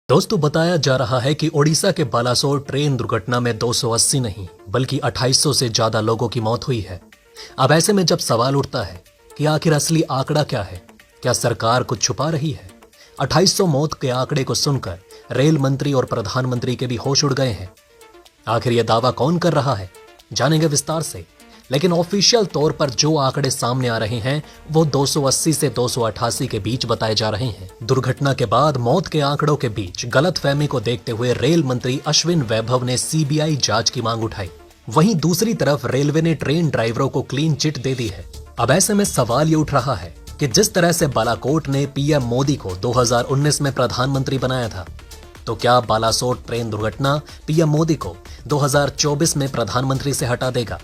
दोस्तों, बताया जा रहा है कि ओडिशा के बालासोर ट्रेन दुर्घटना में 280 नहीं बल्कि 2800 से ज्यादा लोगों की मौत हुई है। अब ऐसे में जब सवाल उठता है कि आखिर असली आंकड़ा क्या है, क्या सरकार कुछ छुपा रही है? 2800 मौत के आंकड़े को सुनकर रेल मंत्री और प्रधानमंत्री के भी होश उड़ गए हैं। आखिर यह दावा कौन कर रहा है, जानेंगे विस्तार से। लेकिन ऑफिशियल तौर पर जो आंकड़े सामने आ रहे हैं वो 280 से 288 के बीच बताए जा रहे हैं। दुर्घटना के बाद मौत के आंकड़ों के बीच गलतफहमी को देखते हुए रेल मंत्री अश्विन वैभव ने सीबीआई जांच की मांग उठाई। वहीं दूसरी तरफ रेलवे ने ट्रेन ड्राइवरों को क्लीन चिट दे दी है। अब ऐसे में सवाल ये उठ रहा है कि जिस तरह से बालाकोट ने पीएम मोदी को 2019 में प्रधानमंत्री बनाया था, तो क्या बालासोर ट्रेन दुर्घटना पीएम मोदी को 2024 में प्रधानमंत्री से हटा देगा?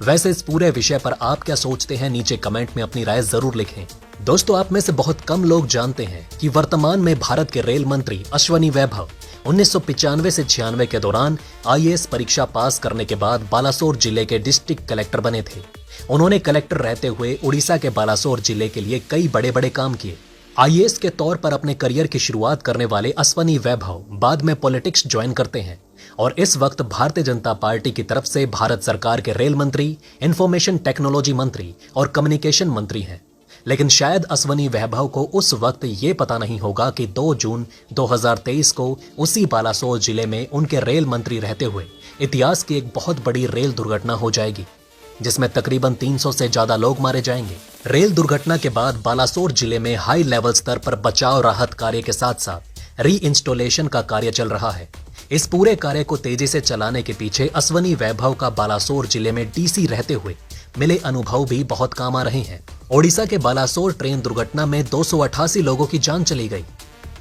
वैसे इस पूरे विषय पर आप क्या सोचते हैं, नीचे कमेंट में अपनी राय जरूर लिखें। दोस्तों, आप में से बहुत कम लोग जानते हैं कि वर्तमान में भारत के रेल मंत्री अश्विनी वैभव 1995 से 96 के दौरान आईएएस परीक्षा पास करने के बाद बालासोर जिले के डिस्ट्रिक्ट कलेक्टर बने थे। उन्होंने कलेक्टर रहते हुए उड़ीसा के बालासोर जिले के लिए कई बड़े बड़े काम किए। आईएएस के तौर पर अपने करियर की शुरुआत करने वाले अश्विनी वैभव बाद में पॉलिटिक्स ज्वाइन करते हैं और इस वक्त भारतीय जनता पार्टी की तरफ से भारत सरकार के रेल मंत्री, इंफॉर्मेशन टेक्नोलॉजी मंत्री और कम्युनिकेशन मंत्री हैं। लेकिन शायद अश्विनी वैभव को उस वक्त ये पता नहीं होगा कि 2 जून 2023 को उसी बालासोर जिले में उनके रेल मंत्री रहते हुए इतिहास की एक बहुत बड़ी रेल दुर्घटना हो जाएगी, जिसमें तकरीबन 300 से ज्यादा लोग मारे जाएंगे। रेल दुर्घटना के बाद बालासोर जिले में हाई लेवल स्तर पर बचाव राहत कार्य के साथ साथ री इंस्टॉलेशन का कार्य चल रहा है। इस पूरे कार्य को तेजी से चलाने के पीछे अश्विनी वैभव का बालासोर जिले में डीसी रहते हुए मिले अनुभव भी बहुत काम आ रहे हैं। ओडिशा के बालासोर ट्रेन दुर्घटना में 288 लोगों की जान चली गई,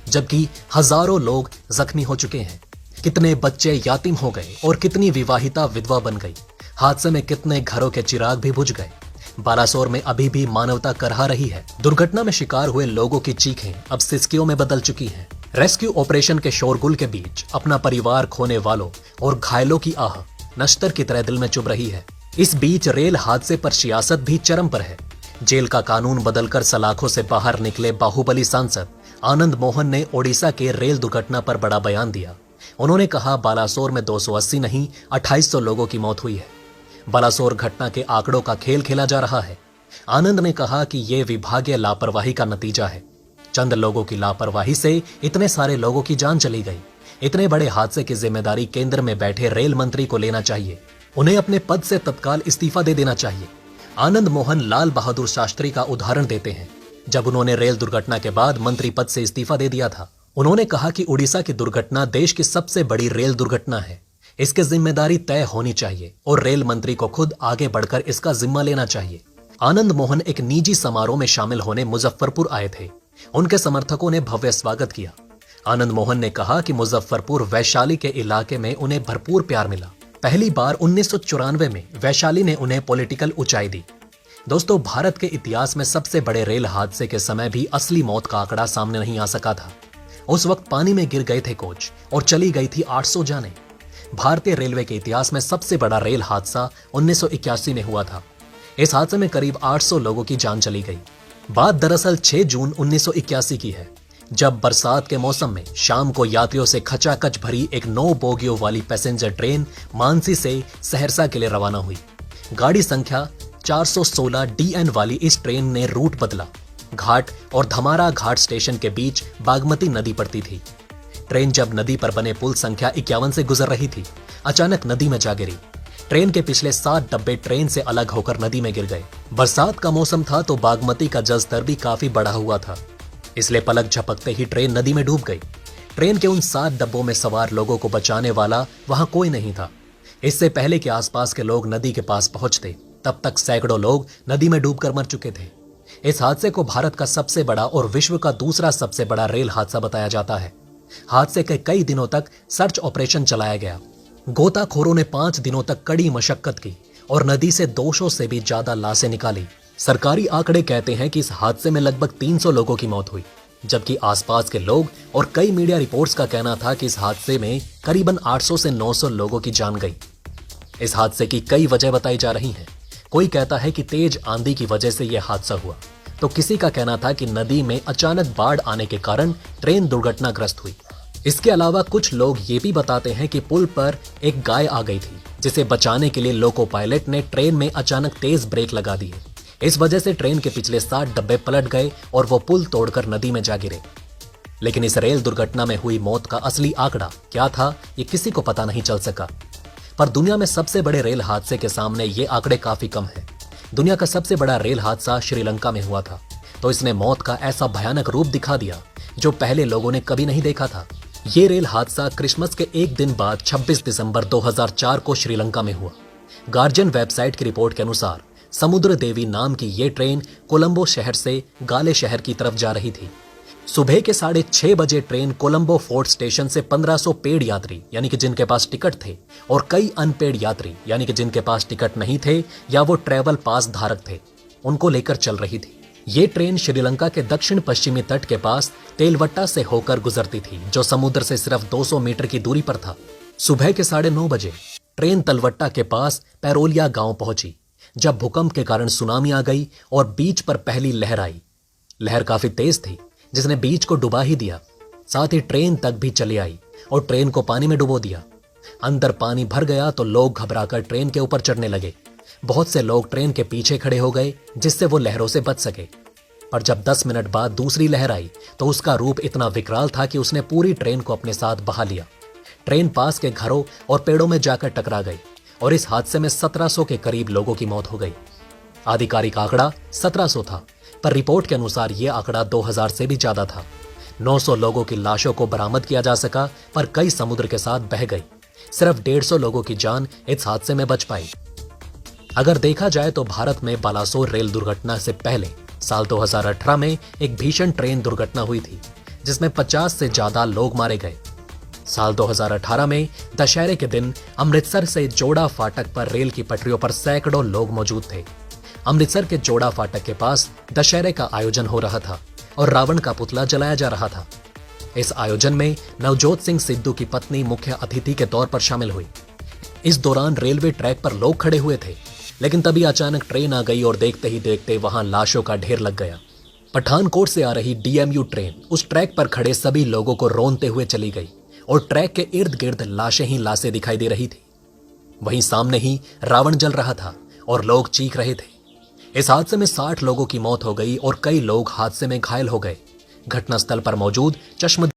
जबकि हजारों लोग जख्मी हो चुके हैं। कितने बच्चे यातीम हो गए और कितनी विवाहिता विधवा बन गई। हादसे में कितने घरों के चिराग भी बुझ गए। बालासोर में अभी भी मानवता करहा रही है। दुर्घटना में शिकार हुए लोगों की चीखें अब सिसकियों में बदल चुकी हैं। रेस्क्यू ऑपरेशन के शोरगुल के बीच अपना परिवार खोने वालों और घायलों की आह नश्तर की तरह दिल में चुभ रही है। इस बीच रेल हादसे पर सियासत भी चरम पर है। जेल का कानून बदलकर सलाखों से बाहर निकले बाहुबली सांसद आनंद मोहन ने ओडिशा के रेल दुर्घटना पर बड़ा बयान दिया। उन्होंने कहा, बालासोर में 280 नहीं 2800 लोगों की मौत हुई है। बालासोर घटना के आंकड़ों का खेल खेला जा रहा है। आनंद ने कहा कि यह विभागीय लापरवाही का नतीजा है। चंद लोगों की लापरवाही से इतने सारे लोगों की जान चली गई। इतने बड़े हादसे की जिम्मेदारी केंद्र में बैठे रेल मंत्री को लेना चाहिए। उन्हें अपने पद से तत्काल इस्तीफा दे देना चाहिए। आनंद मोहन लाल बहादुर शास्त्री का उदाहरण देते हैं, जब उन्होंने रेल दुर्घटना के बाद मंत्री पद से इस्तीफा दे दिया था। उन्होंने कहा कि उड़ीसा की दुर्घटना देश की सबसे बड़ी रेल दुर्घटना है। इसकी जिम्मेदारी तय होनी चाहिए और रेल मंत्री को खुद आगे बढ़कर इसका जिम्मा लेना चाहिए। आनंद मोहन एक निजी समारोह में शामिल होने मुजफ्फरपुर आए थे। उनके समर्थकों ने भव्य स्वागत किया। आनंद मोहन ने कहा कि मुजफ्फरपुर वैशाली के इलाके में उन्हें भरपूर प्यार मिला। पहली बार 1994 में वैशाली ने उन्हें पॉलिटिकल ऊंचाई दी। दोस्तों, भारत के इतिहास में सबसे बड़े रेल हादसे के समय भी असली मौत का आंकड़ा सामने नहीं आ सका था। उस वक्त पानी में गिर गए थे कोच और चली गई थी 800 जानें। भारतीय रेलवे के इतिहास में सबसे बड़ा रेल हादसा 1981 में हुआ था। इस हादसे में करीब 800 लोगों की जान चली गई। बात दरअसल 6 जून 1981 की है, जब बरसात के मौसम में शाम को यात्रियों से खचाखच भरी एक 9 बोगियों वाली पैसेंजर ट्रेन मानसी से सहरसा के लिए रवाना हुई। गाड़ी संख्या 416 DN वाली इस ट्रेन ने रूट बदला। घाट और धमारा घाट स्टेशन के बीच बागमती नदी पड़ती थी। ट्रेन जब नदी पर बने पुल संख्या 51 से गुजर रही थी, अचानक नदी में जा गिरी। ट्रेन के पिछले 7 डब्बे ट्रेन से अलग होकर नदी में गिर गए। बरसात का मौसम था तो बागमती का जलस्तर भी काफी बढ़ा हुआ था, इसलिए पलक झपकते ही ट्रेन नदी में डूब गई। ट्रेन के उन 7 डब्बों में सवार लोगों को बचाने वाला वहां कोई नहीं था। इससे पहले कि आसपास के लोग नदी के पास पहुंचते, तब तक सैकड़ों लोग नदी में डूबकर मर चुके थे। इस हादसे को भारत का सबसे बड़ा और विश्व का दूसरा सबसे बड़ा रेल हादसा बताया जाता है। हादसे के कई दिनों तक सर्च ऑपरेशन चलाया गया। गोताखोरों ने 5 दिनों तक कड़ी मशक्कत की और नदी से 200 से भी ज्यादा लाशें निकाली। सरकारी आंकड़े कहते हैं कि इस हादसे में लगभग 300 लोगों की मौत हुई, जबकि आसपास के लोग और कई मीडिया रिपोर्ट्स का कहना था कि इस हादसे में करीबन 800 से 900 लोगों की जान गई। इस हादसे की कई वजह बताई जा रही हैं। कोई कहता है कि तेज आंधी की वजह से यह हादसा हुआ, तो किसी का कहना था कि नदी में अचानक बाढ़ आने के कारण ट्रेन दुर्घटनाग्रस्त हुई। इसके अलावा कुछ लोग ये भी बताते हैं कि पुल पर एक गाय आ गई थी, जिसे बचाने के लिए लोको पायलट ने ट्रेन में अचानक तेज ब्रेक लगा दिए। इस वजह से ट्रेन के पिछले 60 डब्बे पलट गए और वो पुल तोड़कर नदी में जा गिरे। लेकिन इस रेल दुर्घटना में हुई मौत का असली आंकड़ा क्या था, ये किसी को पता नहीं चल सका। पर दुनिया में सबसे बड़े रेल हादसे के सामने ये आंकड़े काफी कम हैं। दुनिया का सबसे बड़ा रेल हादसा श्रीलंका में हुआ था, तो इसने मौत का ऐसा भयानक रूप दिखा दिया जो पहले लोगों ने कभी नहीं देखा था। ये रेल हादसा क्रिसमस के एक दिन बाद 26 दिसंबर 2004 को श्रीलंका में हुआ। गार्जियन वेबसाइट की रिपोर्ट के अनुसार समुद्र देवी नाम की ये ट्रेन कोलंबो शहर से गाले शहर की तरफ जा रही थी। सुबह के 6:30 बजे ट्रेन कोलंबो फोर्ट स्टेशन से 1500 पेड यात्री यानी कि जिनके पास टिकट थे और कई अनपेड यात्री यानी कि जिनके पास टिकट नहीं थे या वो ट्रैवल पास धारक थे, उनको लेकर चल रही थी। ये ट्रेन श्रीलंका के दक्षिण पश्चिमी तट के पास तेलवट्टा से होकर गुजरती थी, जो समुद्र से सिर्फ 200 मीटर की दूरी पर था। सुबह के 9:30 बजे ट्रेन तलवट्टा के पास पैरोलिया गांव पहुंची, जब भूकंप के कारण सुनामी आ गई और बीच पर पहली लहर आई। लहर काफी तेज थी, जिसने बीच को डुबा ही दिया, साथ ही ट्रेन तक भी चली आई और ट्रेन को पानी में डुबो दिया। अंदर पानी भर गया तो लोग घबराकर ट्रेन के ऊपर चढ़ने लगे। बहुत से लोग ट्रेन के पीछे खड़े हो गए, जिससे वो लहरों से बच सके। पर जब 10 मिनट बाद दूसरी लहर आई तो उसका रूप इतना विकराल था कि उसने पूरी ट्रेन को अपने साथ बहा लिया। ट्रेन पास के घरों और पेड़ों में जाकर टकरा गई और इस हादसे में 1700 के करीब लोगों की मौत हो गई। आधिकारिक आंकड़ा 1700 था, पर रिपोर्ट के अनुसार यह आंकड़ा 2000 से भी ज्यादा था। 900 लोगों की लाशों को बरामद किया जा सका, पर कई समुद्र के साथ बह गई। सिर्फ 150 लोगों की जान इस हादसे में बच पाई। अगर देखा जाए तो भारत में बालासोर रेल दुर्घटना से पहले साल 2018 में एक भीषण ट्रेन दुर्घटना हुई थी, जिसमें 50 से ज्यादा लोग मारे गए। साल 2018 में दशहरे के दिन अमृतसर से जोड़ा फाटक पर रेल की पटरियों पर सैकड़ों लोग मौजूद थे। अमृतसर के जोड़ा फाटक के पास दशहरे का आयोजन हो रहा था और रावण का पुतला जलाया जा रहा था। इस आयोजन में नवजोत सिंह सिद्धू की पत्नी मुख्य अतिथि के तौर पर शामिल हुई। इस दौरान रेलवे ट्रैक पर लोग खड़े हुए थे, लेकिन तभी अचानक ट्रेन आ गई और देखते ही देखते वहां लाशों का ढेर लग गया। पठानकोट से आ रही डीएमयू ट्रेन उस ट्रैक पर खड़े सभी लोगों को रौंदते हुए चली गई और ट्रैक के इर्द गिर्द लाशें ही लाशें दिखाई दे रही थी। वहीं सामने ही रावण जल रहा था और लोग चीख रहे थे। इस हादसे में 60 लोगों की मौत हो गई और कई लोग हादसे में घायल हो गए। घटनास्थल पर मौजूद चश्म